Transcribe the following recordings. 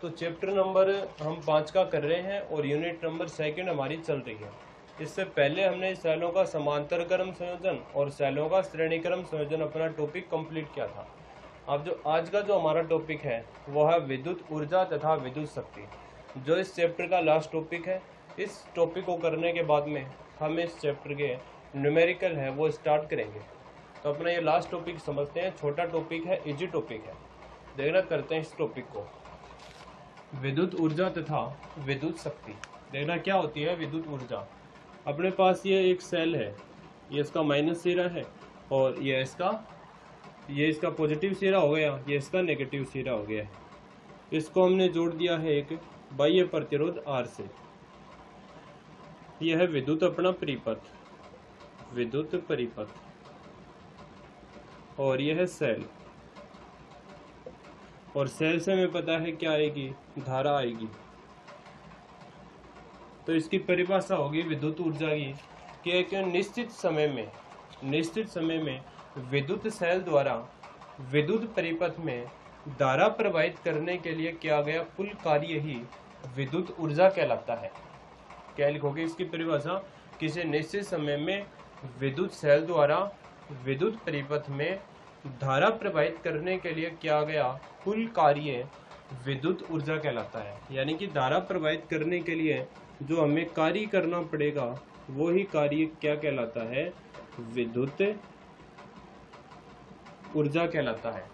तो chapter number हम 5 का कर रहे हैं और यूनिट नंबर 2 हमारी चल रही है। इससे पहले हमने सेलों का समांतर क्रम संयोजन और सेलों का श्रेणी क्रम संयोजन अपना टॉपिक कंप्लीट किया था। अब जो आज का जो हमारा टॉपिक है वो है विद्युत ऊर्जा तथा विद्युत शक्ति, जो इस चैप्टर का लास्ट टॉपिक है। इस टॉपिक को करने के बाद में हम इस चैप्टर के न्यूमेरिकल है वो स्टार्ट करेंगे। तो अपना ये लास्ट टॉपिक समझते हैं, छोटा टॉपिक है, इजी टॉपिक है। देखना करते हैं इस टॉपिक को, विद्युत ऊर्जा तथा विद्युत शक्ति। देखना क्या होती है विद्युत ऊर्जा। अपने पास ये एक सेल है, ये इसका माइनस सिरा है और ये इसका पॉजिटिव सिरा हो गया, ये इसका नेगेटिव सिरा हो गया है। इसको हमने जोड़ दिया है एक बाह्य प्रतिरोध R से। यह है विद्युत अपना परिपथ, विद्युत परिपथ, और यह है सेल। और सेल से हमें पता है क्या आएगी, धारा आएगी। तो इसकी परिभाषा होगी विद्युत ऊर्जा की कि एक निश्चित समय में विद्युत सेल द्वारा विद्युत परिपथ में धारा प्रवाहित करने के लिए किया गया कुल कार्य ही विद्युत ऊर्जा कहलाता है। क्या लिखोगे इसकी परिभाषा, किसी निश्चित समय में विद्युत सेल द्वारा विद्युत परिपथ में धारा प्रवाहित करने के लिए किया गया कुल कार्य विद्युत ऊर्जा कहलाता है। यानी कि धारा प्रवाहित करने के लिए जो हमें कार्य करना पड़ेगा वो ही कार्य क्या कहलाता है, विद्युत ऊर्जा कहलाता है।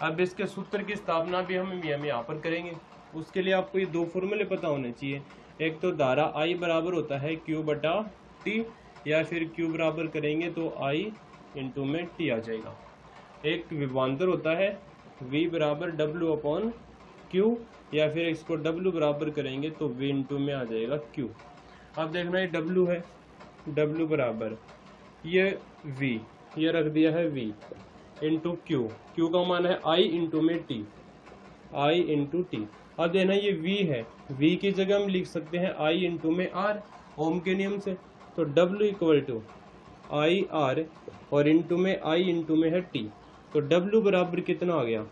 अब इसके सूत्र की स्थापना भी हम यहाँ पर करेंगे। उसके लिए आपको ये दो फॉर्मूले पता होने चाहिए। एक तो धारा I बराबर होता है Q बटा T, या फिर Q बराबर करेंगे तो I इंटू में T आ जाएगा। एक विभवांतर होता है V बराबर W अपॉन Q, या फिर इसको W बराबर करेंगे तो V इंटू में आ जाएगा Q। अब देखना ये W है, W बराबर ये V, ये रख दिया है V इंटू Q, Q का मान है I इंटू में T, I इंटू T। अब देखना ये V है, V की जगह हम लिख सकते हैं I इंटू में R ओम के नियम से। तो W equal to I R और इंटू में I इंटू में है T। तो W बराबर कितना आ गया,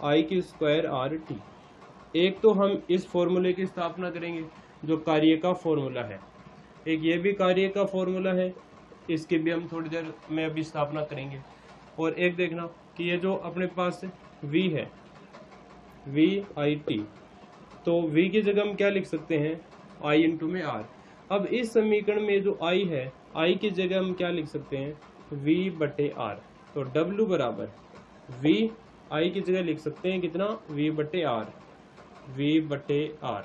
I की स्क्वायर R T। एक तो हम इस फॉर्मूले की स्थापना करेंगे जो कार्य का फॉर्मूला है, एक ये भी कार्य का फॉर्मूला है, इसकी भी हम थोड़ी देर में अभी स्थापना करेंगे। और एक देखना कि ये जो अपने पास V है, V I T, तो V की जगह हम क्या लिख सकते हैं, I इंटू में R। अब इस समीकरण में जो I है, I की जगह हम क्या लिख सकते हैं, V बटे R। तो W बराबर V, I की जगह लिख सकते हैं कितना, V बटे R, V बटे R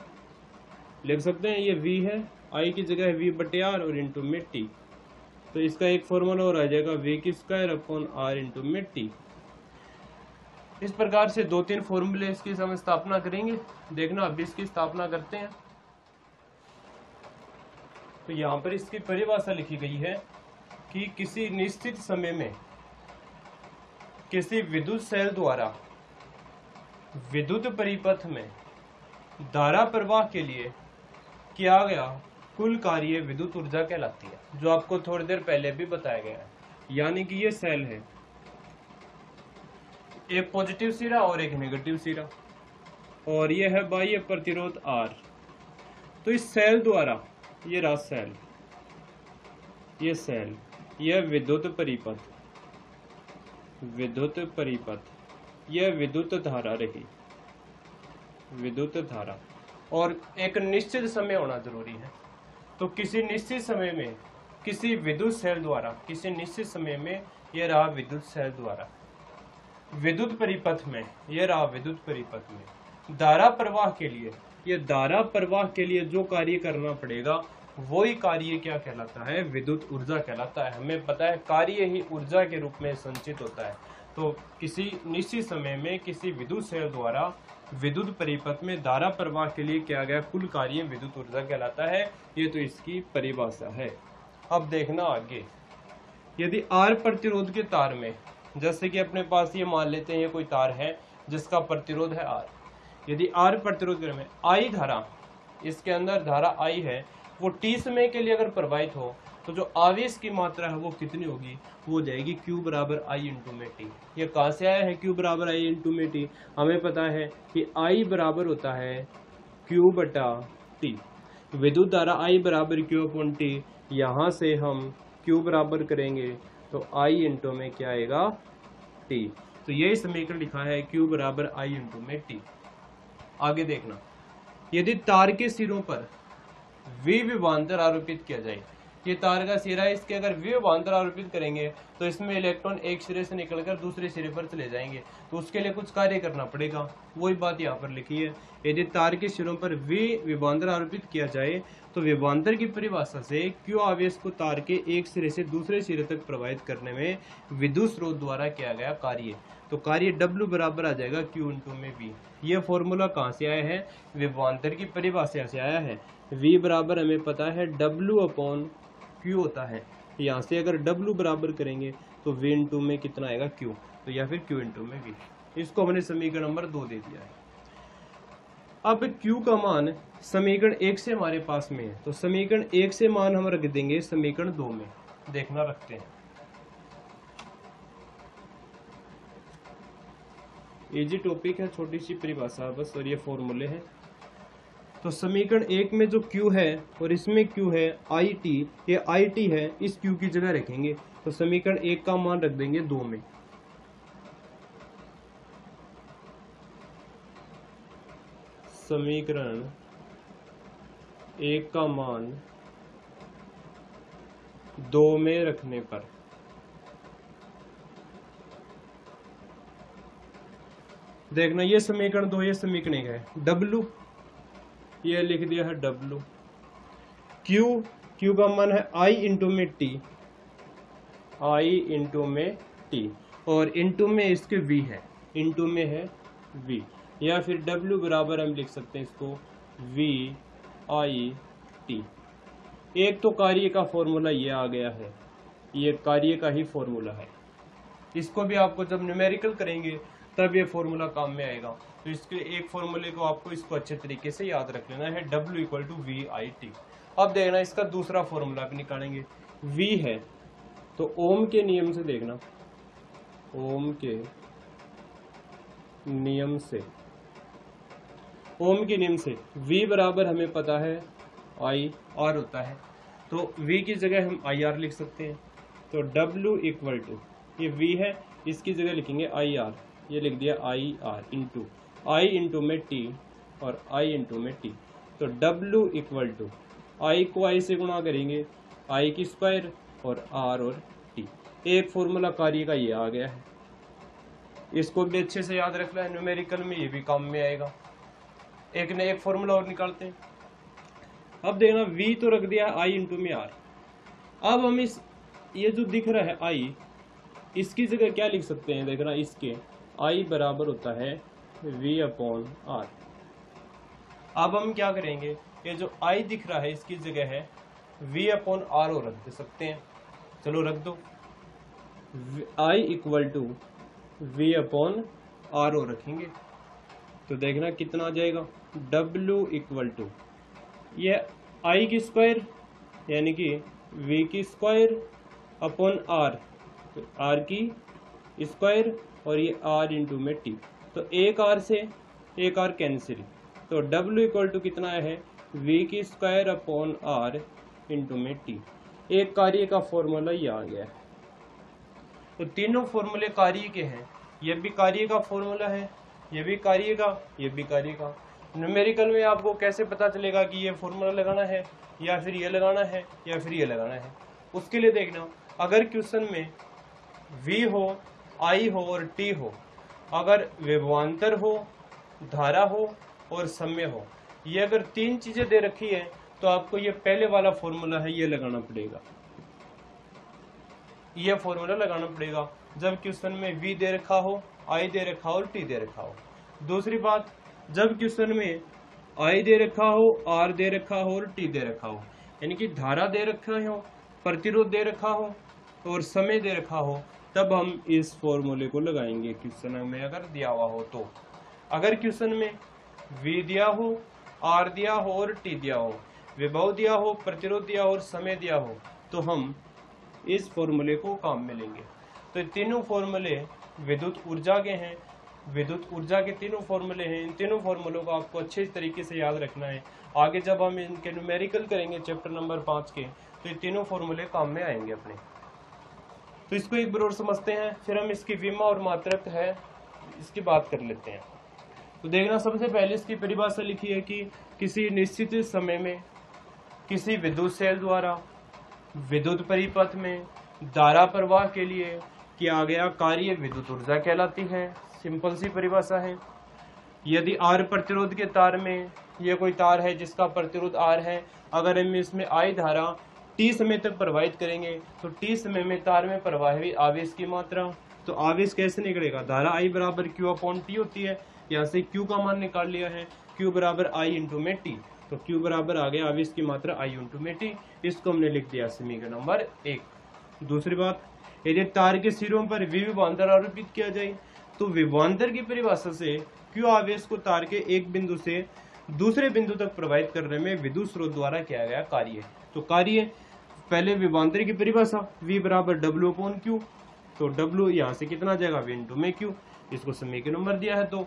लिख सकते हैं। ये V है, I की जगह है V बटे R और इंटू में T। तो इसका एक फॉर्मूला और आ जाएगा V की स्क्वायर अपॉन R इंटू में T। इस प्रकार से दो तीन फॉर्मूले इसकी हम स्थापना करेंगे। देखना अभी इसकी स्थापना करते हैं। तो यहाँ पर इसकी परिभाषा लिखी गई है कि किसी निश्चित समय में किसी विद्युत सेल द्वारा विद्युत परिपथ में धारा प्रवाह के लिए किया गया कुल कार्य विद्युत ऊर्जा कहलाती है, जो आपको थोड़ी देर पहले भी बताया गया है। यानी कि ये सेल है, एक पॉजिटिव सिरा और एक नेगेटिव सिरा, और यह है बाह्य प्रतिरोध R। तो इस सेल द्वारा, ये रहा सेल, ये सेल, यह विद्युत परिपथ, विद्युत परिपथ, यह विद्युत धारा रही, विद्युत धारा, और एक निश्चित समय होना जरूरी है। तो किसी निश्चित समय में किसी विद्युत सेल द्वारा, किसी निश्चित समय में यह रहा विद्युत सेल द्वारा विद्युत परिपथ में, यह रहा विद्युत परिपथ में धारा प्रवाह के लिए, यह धारा प्रवाह के लिए जो कार्य करना पड़ेगा वही कार्य क्या कहलाता है, विद्युत ऊर्जा कहलाता है। हमें पता है कार्य ही ऊर्जा के रूप में संचित होता है। तो किसी निश्चित समय में किसी विद्युत सेल द्वारा विद्युत परिपथ में धारा प्रवाह के लिए किया गया कुल कार्य विद्युत ऊर्जा कहलाता है। ये तो इसकी परिभाषा है। अब देखना आगे, यदि R प्रतिरोध के तार में, जैसे कि अपने पास ये मान लेते हैं ये कोई तार है जिसका प्रतिरोध है R। यदि R प्रतिरोध में I धारा, इसके अंदर धारा I है, वो T समय के लिए अगर प्रवाहित हो तो जो आवेश की मात्रा है वो कितनी होगी, वो हो जाएगी Q बराबर I इंटू में टी। ये कहाँ से आया है Q बराबर I इंटू में टी? हमें पता है कि I बराबर होता है Q बटा टी। विद्युत धारा I बराबर Q अपॉन टी, यहाँ से हम Q बराबर करेंगे तो I इंटू में क्या आएगा, टी। तो यही समीकरण लिखा है Q बराबर I इंटू में टी। आगे देखना, यदि तार के सिरों पर V विभवांतर आरोपित किया जाए, ये तार का सिरा है, इसके अगर V विभवांतर आरोपित करेंगे तो इसमें इलेक्ट्रॉन एक सिरे से निकलकर दूसरे सिरे पर चले जाएंगे, तो उसके लिए कुछ कार्य करना पड़ेगा। वही बात यहाँ पर लिखी है, यदि तार के सिरों पर V विभवांतर आरोपित किया जाए तो विभवांतर की परिभाषा से Q आवेश को तार के एक सिरे से दूसरे सिरे तक प्रवाहित करने में विद्युत स्रोत द्वारा किया गया कार्य, तो कार्य W बराबर आ जाएगा Q इंटू में V। ये फॉर्मूला कहाँ से आया है, विभवांतर की परिभाषा से आया है। V बराबर हमें पता है W अपॉन Q होता है, यहाँ से अगर W बराबर करेंगे तो V इंटू में कितना आएगा Q, तो या फिर Q इंटू में V। इसको हमने समीकरण नंबर 2 दे दिया है। अब Q का मान समीकरण 1 से हमारे पास में है, तो समीकरण 1 से मान हम रख देंगे समीकरण 2 में। देखना रखते हैं, इजी टॉपिक है, छोटी सी परिभाषा बस, और ये फॉर्मूले हैं। तो समीकरण 1 में जो Q है और इसमें Q है IT, ये IT है, इस Q की जगह रखेंगे, तो समीकरण 1 का मान रख देंगे 2 में। समीकरण 1 का मान 2 में रखने पर देखना, ये समीकरण 2, ये समीकरण 1 है। W ये लिख दिया है W। Q का मान है I इंटू में T, I इंटू में T, और इंटू में इसके V है, इंटू में है V, या फिर W बराबर हम लिख सकते हैं इसको V I T। एक तो कार्य का फॉर्मूला ये आ गया है, ये कार्य का ही फॉर्मूला है। इसको भी आपको जब न्यूमेरिकल करेंगे तब ये फॉर्मूला काम में आएगा, तो इसके एक फॉर्मूले को आपको इसको अच्छे तरीके से याद रख लेना है, W equal to V I T। अब देखना इसका दूसरा फॉर्मूला भी निकालेंगे। V है तो ओम के नियम से देखना, ओम के नियम से, ओम के नियम से V बराबर हमें पता है I R होता है, तो V की जगह हम IR लिख सकते हैं। तो W इक्वल टू, ये V है, इसकी जगह लिखेंगे IR, ये लिख दिया IR इंटू I इंटू में T और I इंटू में T। तो W इक्वल टू I को I से गुणा करेंगे, I की स्क्वायर और R और T। एक फॉर्मूला कार्य का ये आ गया है, इसको भी अच्छे से याद रखना है, न्यूमेरिकल में ये भी काम में आएगा। एक ने एक फॉर्मूला और निकालते हैं। अब देखना V तो रख दिया I इंटू में R। अब हम इस ये जो दिख रहा है I, इसकी जगह क्या लिख सकते हैं, देखना इसके I बराबर होता है V अपॉन R। अब हम क्या करेंगे, ये जो I दिख रहा है इसकी जगह है V अपॉन R और रख दे सकते हैं, चलो रख दो। I equal to V upon R और रखेंगे, तो देखना कितना आ जाएगा, W इक्वल टू ये I की स्क्वायर यानी कि V की स्क्वायर अपॉन R, तो R की स्क्वायर और ये R इंटू में T, तो एक R से एक R कैंसिल, तो W इक्वल टू कितना है, V की स्क्वायर अपॉन R इंटू में T। एक कार्य का फॉर्मूला ये आ गया है। तो तीनों फॉर्मूले कार्य के हैं, ये भी कार्य का फॉर्मूला है, ये भी कार्य का, ये भी कार्य का। न्यूमेरिकल में आपको कैसे पता चलेगा कि ये फॉर्मूला लगाना है या फिर ये लगाना है या फिर ये लगाना है, उसके लिए देखना, अगर क्वेश्चन में V हो, I हो और T हो, अगर विभवांतर हो, धारा हो और समय हो, ये अगर तीन चीजें दे रखी है तो आपको ये पहले वाला फॉर्मूला है ये लगाना पड़ेगा, ये फॉर्मूला लगाना पड़ेगा जब क्वेश्चन में V दे रखा हो, I दे रखा हो और T दे रखा हो। दूसरी बात, जब क्वेश्चन में I दे रखा हो, R दे रखा हो और T दे रखा हो, यानी कि धारा दे रखा हो, प्रतिरोध दे रखा हो और समय दे रखा हो, तब हम इस फॉर्मूले को लगाएंगे क्वेश्चन में अगर दिया हुआ हो तो। अगर क्वेश्चन में V दिया हो, R दिया हो और T दिया हो, विभव दिया हो, प्रतिरोध दिया हो और समय दिया हो, तो हम इस फॉर्मूले को काम में लेंगे। तो ये तीनों फॉर्मूले विद्युत ऊर्जा के हैं, विद्युत ऊर्जा के तीनों फॉर्मूले हैं। इन तीनों फॉर्मूलों को आपको अच्छे तरीके से याद रखना है। आगे जब हम इनके न्यूमेरिकल करेंगे चैप्टर नंबर 5 के, तो ये तीनों फॉर्मूले काम में आएंगे अपने। तो इसको एक बार और समझते हैं, फिर हम इसकी विमा और मात्रक है इसकी बात कर लेते हैं। तो देखना, सबसे पहले इसकी परिभाषा लिखी है कि किसी निश्चित समय में किसी विद्युत सेल द्वारा विद्युत परिपथ में धारा प्रवाह के लिए किया गया कार्य विद्युत ऊर्जा कहलाती है। सिंपल सी परिभाषा है। यदि आर प्रतिरोध के तार में, ये कोई तार है जिसका प्रतिरोध आर है, अगर हम इसमें आई धारा टी समय तक प्रवाहित करेंगे तो टी समय में तार में प्रवाहित आवेश की मात्रा, तो आवेश कैसे निकलेगा, धारा आई बराबर क्यू अपॉन टी होती है। यहाँ से क्यू का मान निकाल लिया है, क्यू बराबर आई इंटू में टी, तो क्यू बराबर आ गया आवेश की मात्रा आई इंटू में टी। इसको हमने लिख दिया समीकरण नंबर 1। दूसरी बात, यदि तार के सिरों पर विभवांतर आरोपित किया जाए तो विभवांतर की परिभाषा से क्यू आवेश को तार के एक बिंदु से दूसरे बिंदु तक प्रवाहित करने में विद्युत स्रोत द्वारा किया गया कार्य। तो कार्य पहले विभवांतर की परिभाषा V बराबर W अपॉन Q, तो W यहाँ से कितना आ जाएगा V इंटू में Q। इसको समीकरण नंबर दिया है। तो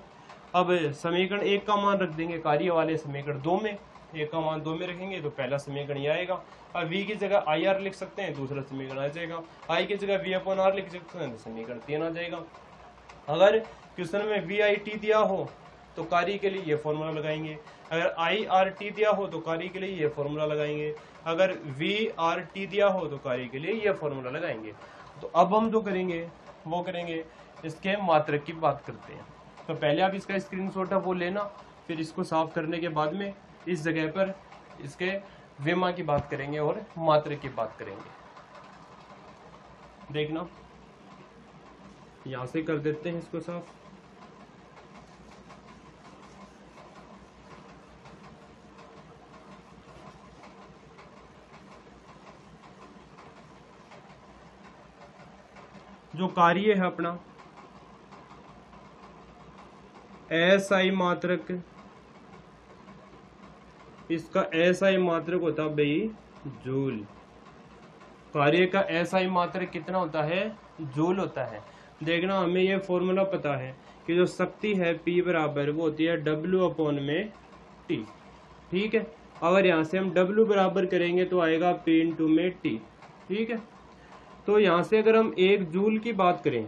अब समीकरण 1 का मान रख देंगे कार्य वाले समीकरण 2 में, 1 का मान 2 में रखेंगे तो पहला समीकरण ये आएगा। अब V की जगह IR लिख सकते हैं, दूसरा समीकरण आ जाएगा। I की जगह V अपॉन R लिख सकते हैं तो समीकरण 3 आ जाएगा। अगर क्वेश्चन में VIT दिया हो तो कार्य के लिए ये फॉर्मूला लगाएंगे, अगर IRT दिया हो तो कार्य के लिए ये फॉर्मूला लगाएंगे, अगर VRT दिया हो तो कार्य के लिए ये फॉर्मूला लगाएंगे। तो अब हम जो करेंगे वो करेंगे इसके मात्रक की बात करते हैं। तो पहले आप इसका स्क्रीनशॉट है वो लेना, फिर इसको साफ करने के बाद में इस जगह पर इसके विमा की बात करेंगे और मात्रक की बात करेंगे। देखना, यहां से कर देते हैं इसको साफ। जो कार्य है अपना SI मात्रक, इसका SI मात्रक होता है भाई जूल। कार्य का SI मात्रक कितना होता है, जूल होता है। देखना, हमें ये फॉर्मूला पता है कि जो शक्ति है P बराबर वो होती है W अपॉन में T। ठीक है, अगर यहाँ से हम W बराबर करेंगे तो आएगा P इंटू में T। ठीक है, तो यहाँ से अगर हम 1 जूल की बात करें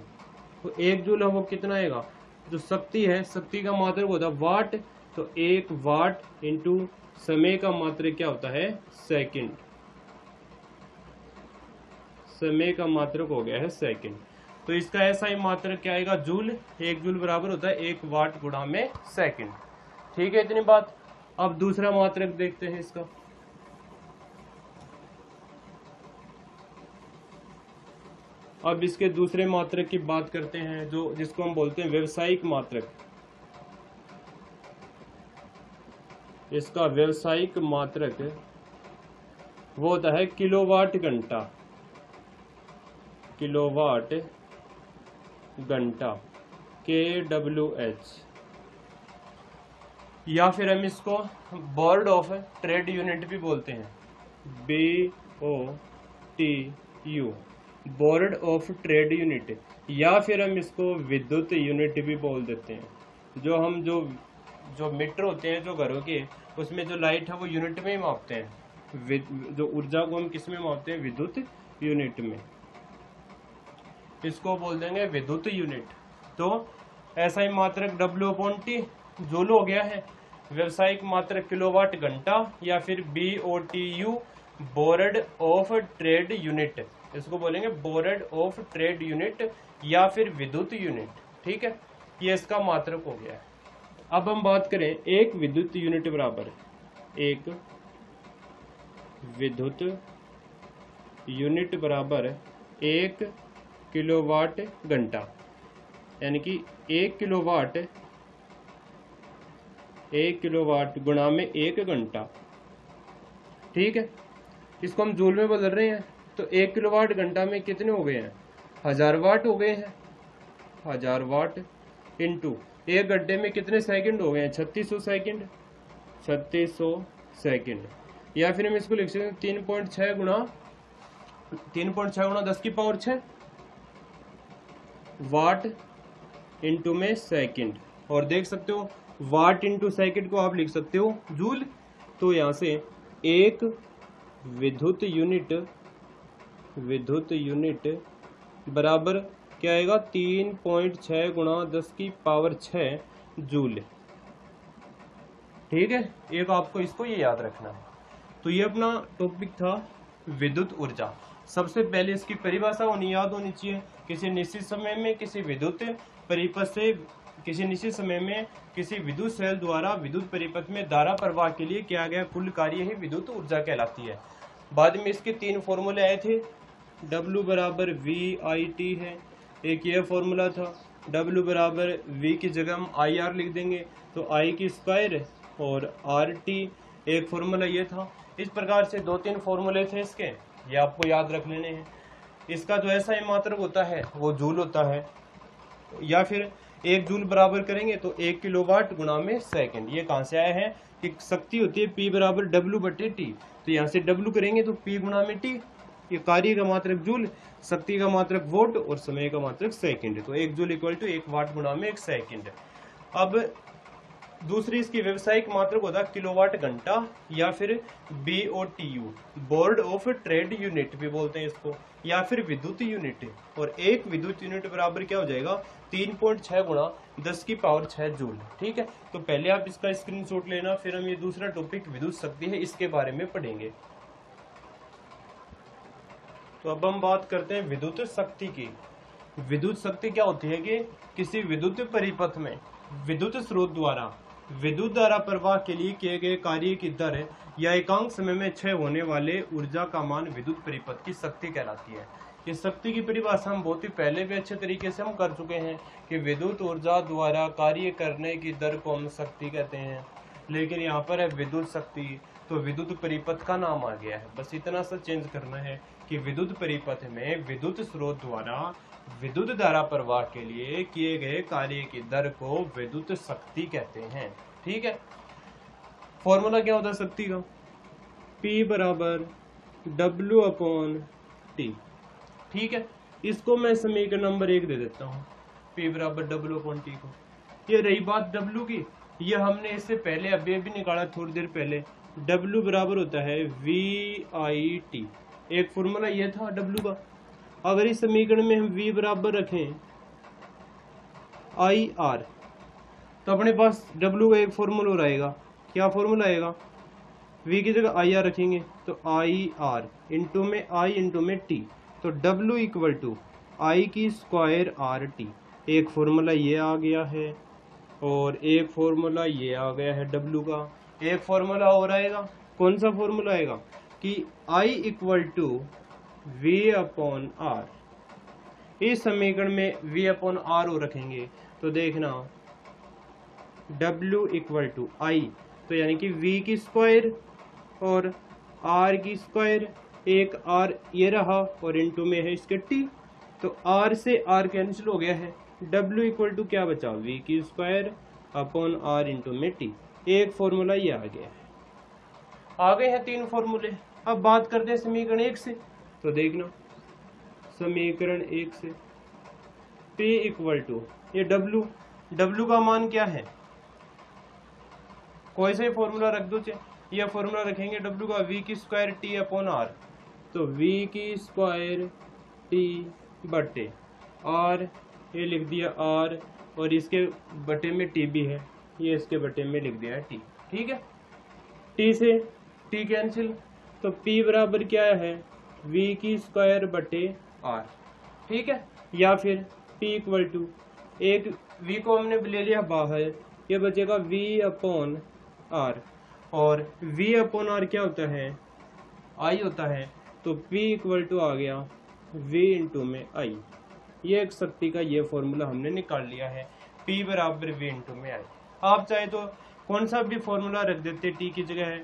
तो 1 जूल है वो कितना आएगा, जो शक्ति है, शक्ति का मात्रक होता है वाट, तो 1 वाट इंटू समय का मात्रक क्या होता है, सेकंड। समय का मात्रक हो गया है सेकंड। तो इसका ऐसा ही मात्रक क्या आएगा, जूल। 1 जूल बराबर होता है 1 वाट गुणा में सेकंड। ठीक है, इतनी बात। अब दूसरा मात्रक देखते हैं इसका। अब इसके दूसरे मात्रक की बात करते हैं, जो जिसको हम बोलते हैं व्यावसायिक मात्रक। इसका व्यावसायिक मात्रक वो होता है किलोवाट घंटा, किलोवाट घंटा KWH, या फिर हम इसको बोर्ड ऑफ ट्रेड यूनिट भी बोलते हैं, BOTU, board of trade unit, या फिर हम इसको विद्युत यूनिट भी बोल देते हैं। जो हम जो मीटर होते हैं जो घरों के, उसमें जो लाइट है वो यूनिट में ही मापते हैं। जो ऊर्जा को हम किस में मापते हैं, विद्युत यूनिट में। इसको बोल देंगे विद्युत यूनिट। तो ऐसा ही मात्रक W अपॉन T जूल हो गया है। व्यावसायिक मात्रक किलोवाट घंटा, या फिर BOTU, board of trade unit, इसको बोलेंगे बोर्ड ऑफ ट्रेड यूनिट या फिर विद्युत यूनिट। ठीक है, ये इसका मात्रक हो गया है। अब हम बात करें एक विद्युत यूनिट बराबर, एक विद्युत यूनिट बराबर 1 किलोवाट घंटा, यानी कि 1 किलोवाट गुणा में 1 घंटा। ठीक है, इसको हम जूल में बदल रहे हैं, तो 1 किलोवाट घंटा में कितने हो गए हैं, 1000 वाट हो गए हैं। 1000 वाट इंटू 1 घंटे में कितने सेकंड हो गए हैं, 3600 सेकंड, 3600 सेकंड। या फिर हम इसको लिख सकते हैं 3.6 गुणा 3.6 गुणा 10 की पावर 6 वाट इंटू में सेकंड, और देख सकते हो वाट इंटू सेकंड को आप लिख सकते हो जूल। तो यहाँ से एक विद्युत यूनिट बराबर क्या आएगा 3.6 गुणा 10 की पावर 6 जूल। ठीक है, एक आपको इसको ये याद रखना है। तो ये अपना टॉपिक था विद्युत ऊर्जा। सबसे पहले इसकी परिभाषा याद होनी चाहिए। किसी निश्चित समय में किसी विद्युत परिपथ से किसी निश्चित समय में किसी विद्युत सेल द्वारा विद्युत परिपथ में धारा प्रवाह के लिए किया गया कुल कार्य ही विद्युत ऊर्जा कहलाती है। बाद में इसके 3 फॉर्मूले आए थे। W बराबर VIT है, एक ये फॉर्मूला था। W बराबर V की जगह हम IR लिख देंगे, तो I की स्क्वायर और RT एक फॉर्मूला ये था। इस प्रकार से 2-3 फॉर्मूले थे इसके, ये आपको याद रख लेने हैं। इसका जो ऐसा ही मात्रक होता है वो जूल होता है, या फिर 1 जूल बराबर करेंगे तो 1 किलोवाट गुणा में सेकंड। ये कहाँ से आया है कि शक्ति होती है P बराबर W बटे T, तो यहाँ से W करेंगे तो P गुणा में T। ये कार्य का मात्रक जूल, शक्ति का मात्रक वोट और समय का मात्रक सेकंड। तो 1 जूल इक्वल टू 1 वाट गुणा में 1 सेकंड। अब दूसरी इसकी व्यवसायिक मात्रक होता है किलोवाट घंटा, या फिर BOTU board of trade unit भी बोलते हैं इसको, या फिर विद्युत यूनिट। और एक विद्युत यूनिट बराबर क्या हो जाएगा 3.6 गुणा 10 की पावर 6 जूल। ठीक है, तो पहले आप इसका स्क्रीनशॉट लेना, फिर हम ये दूसरा टॉपिक विद्युत शक्ति है इसके बारे में पढ़ेंगे। तो अब हम बात करते हैं विद्युत शक्ति की। विद्युत शक्ति क्या होती है कि किसी विद्युत परिपथ में विद्युत स्रोत द्वारा विद्युत धारा प्रवाह के लिए किए गए कार्य की दर या एकांक समय में क्षय होने वाले ऊर्जा का मान विद्युत परिपथ की शक्ति कहलाती है। इस शक्ति की परिभाषा हम बहुत ही पहले भी अच्छे तरीके से हम कर चुके हैं कि विद्युत ऊर्जा द्वारा कार्य करने की दर को हम शक्ति कहते हैं, लेकिन यहाँ पर है विद्युत शक्ति, तो विद्युत परिपथ का नाम आ गया है। बस इतना सा चेंज करना है कि विद्युत परिपथ में विद्युत स्रोत द्वारा विद्युत धारा प्रवाह के लिए किए गए कार्य की दर को विद्युत शक्ति कहते हैं। ठीक है, फॉर्मूला क्या होता है शक्ति का, P बराबर W अपॉन T। ठीक है, इसको मैं समीकरण नंबर 1 दे देता हूँ, P बराबर W अपॉन T को। ये रही बात W की, ये हमने इससे पहले अभी निकाला थोड़ी देर पहले। W बराबर होता है VIT, एक फॉर्मूला ये था W का। अगर इस समीकरण में हम V बराबर रखें IR, तो अपने पास W का एक फॉर्मूला रहेगा। क्या फॉर्मूला आएगा, V की जगह IR रखेंगे तो IR इंटू में I इंटू में T, तो W इक्वल टू I की स्क्वायर RT। एक फॉर्मूला ये आ गया है और एक फॉर्मूला ये आ गया है W का। एक फॉर्मूला और आएगा, कौन सा फॉर्मूला आएगा कि I equal to V upon R। इस समीकरण में V अपॉन R रखेंगे तो देखना W इक्वल टू I, तो यानी कि V की स्क्वायर और R की स्क्वायर, एक R ये रहा और इनटू में है इसके T, तो R से R कैंसिल हो गया है। W इक्वल टू क्या बचा V की स्क्वायर अपॉन R इंटू में T। एक फॉर्मूला ये आ गया है। आ गए हैं 3 फॉर्मूले। अब बात करते हैं समीकरण 1 से, तो देखना समीकरण 1 से P इक्वल टू ये W का मान क्या है, कोई सा फॉर्मूला रख दो। ये फॉर्मूला रखेंगे W का V की स्क्वायर T अपॉन R, तो V की स्क्वायर T बटे R, ये लिख दिया R और इसके बटे में T भी है, ये इसके बटे में लिख दिया है T। ठीक है, T से T कैंसिल, तो P बराबर क्या है V की स्क्वायर बटे R। ठीक है, या फिर P इक्वल टू एक V को हमने ले लिया बाहर, ये बचेगा V अपॉन R, और V अपॉन R क्या होता है I होता है, तो P इक्वल टू आ गया V इंटू में I। ये एक शक्ति का ये फॉर्मूला हमने निकाल लिया है, P बराबर V इंटू में I। आप चाहे तो कौन सा भी फॉर्मूला रख देते, T की जगह है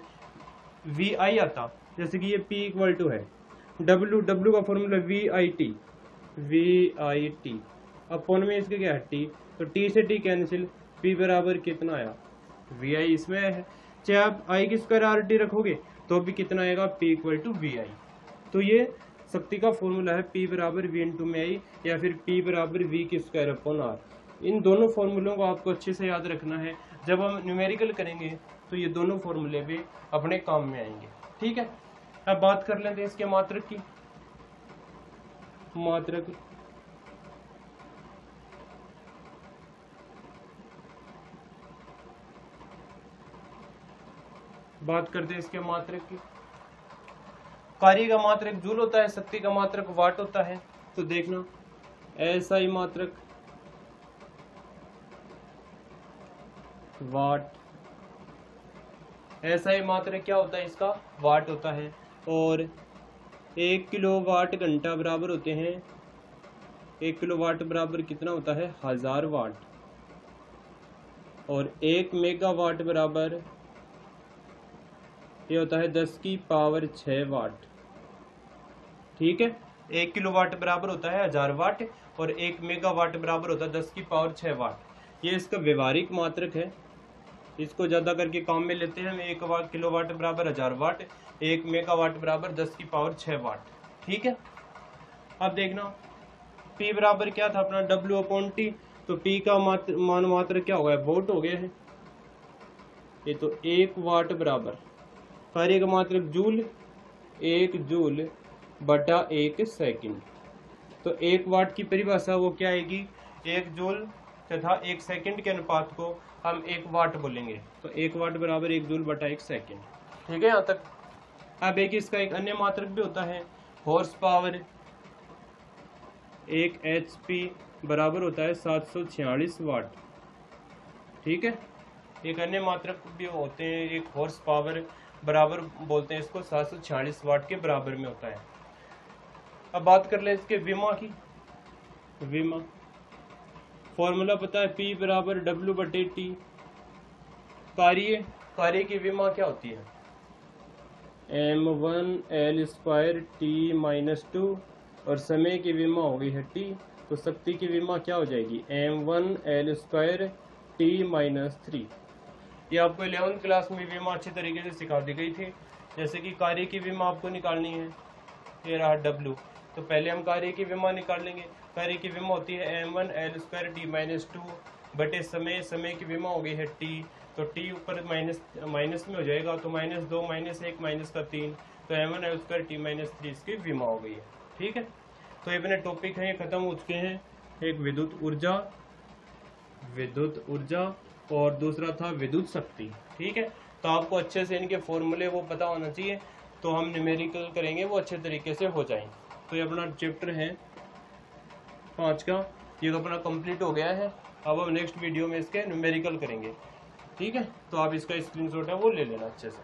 VI आता, जैसे कि ये P इक्वल टू है W का फॉर्मूला VIT अपॉन में इसके क्या है T, तो T से T कैंसिल, P बराबर कितना आया VI इसमें है। चाहे आप I की स्क्वायर RT रखोगे तो भी कितना आएगा P इक्वल टू VI। तो ये शक्ति का फॉर्मूला है P बराबर V इंटू में आई या फिर P बराबर V की स्क्वायर अपॉन R। इन दोनों फॉर्मूलों को आपको अच्छे से याद रखना है। जब हम न्यूमेरिकल करेंगे तो ये दोनों फॉर्मूले भी अपने काम में आएंगे। ठीक है, अब बात कर लेते हैं इसके मात्रक की। मात्रक बात करते हैं इसके मात्रक की। कार्य का मात्रक जूल होता है, शक्ति का मात्रक वाट होता है। तो देखना SI मात्रक वाट, SI मात्रक क्या होता है इसका, वाट होता है। और 1 किलोवाट घंटा बराबर होते हैं, 1 किलोवाट बराबर कितना होता है 1000 वाट। और 1 मेगावाट बराबर ये होता है 10 की पावर 6 वाट। ठीक है, 1 किलोवाट बराबर होता है 1000 वाट और 1 मेगावाट बराबर होता है 10 की पावर 6 वाट। ये इसका व्यवहारिक मात्रक है, इसको ज़्यादा करके काम में लेते हैं हम। 1 किलोवाट बराबर 1000 वाट, 1 मेगावाट बराबर 10 की पावर 6 वाट। ठीक है, अब देखना P बराबर क्या था अपना W अपॉन T। तो P का मान मात्रक क्या हो गया, वोल्ट हो गया है ये। तो 1 वाट बराबर कार्य का मात्रक जूल, 1 जूल बटा 1 सेकंड। तो 1 वाट की परिभाषा वो क्या आएगी, 1 जूल तथा 1 सेकंड के अनुपात को हम 1 वाट बोलेंगे। तो 1 वाट बराबर 1 जूल बटा 1 सेकंड। ठीक है यहाँ तक। अब एक इसका एक अन्य मात्रक भी होता है हॉर्स पावर। 1 HP बराबर होता है 746 वाट। ठीक है, एक अन्य मात्रक भी होते हैं, एक हॉर्स पावर बराबर बोलते हैं इसको, 746 वाट के बराबर में होता है। अब बात कर ले इसके विमा की। विमा फॉर्मूला पता है P बराबर W बटे T। कार्य की विमा क्या होती है, m1 L² T माइनस 2 और समय की विमा हो गई है T। तो शक्ति की विमा क्या हो जाएगी, m1 L² T माइनस 3। ये आपको 11वीं क्लास में विमा अच्छे तरीके से सिखा दी गई थी। जैसे कि कार्य की विमा आपको निकालनी है, ये रहा W। तो पहले हम कार्य की विमा निकाल लेंगे। कार्य की विमा होती है m1 L² T माइनस 2 बटे समय की विमा हो गई है T। तो T ऊपर माइनस में हो जाएगा, तो -2 -1 -3। तो m1 L² T माइनस 3 इसकी विमा हो गई है। ठीक है, तो ये अपने टॉपिक हैं, ये खत्म हो चुके हैं। एक विद्युत ऊर्जा और दूसरा था विद्युत शक्ति। ठीक है, तो आपको अच्छे से इनके फॉर्मूले वो पता होना चाहिए, तो हम न्यूमेरिकल करेंगे वो अच्छे तरीके से हो जाएंगे। तो ये अपना चैप्टर है 5 का, ये तो अपना कंप्लीट हो गया है। अब हम नेक्स्ट वीडियो में इसके न्यूमेरिकल करेंगे। ठीक है, तो आप इसका स्क्रीनशॉट है वो ले लेना अच्छे से।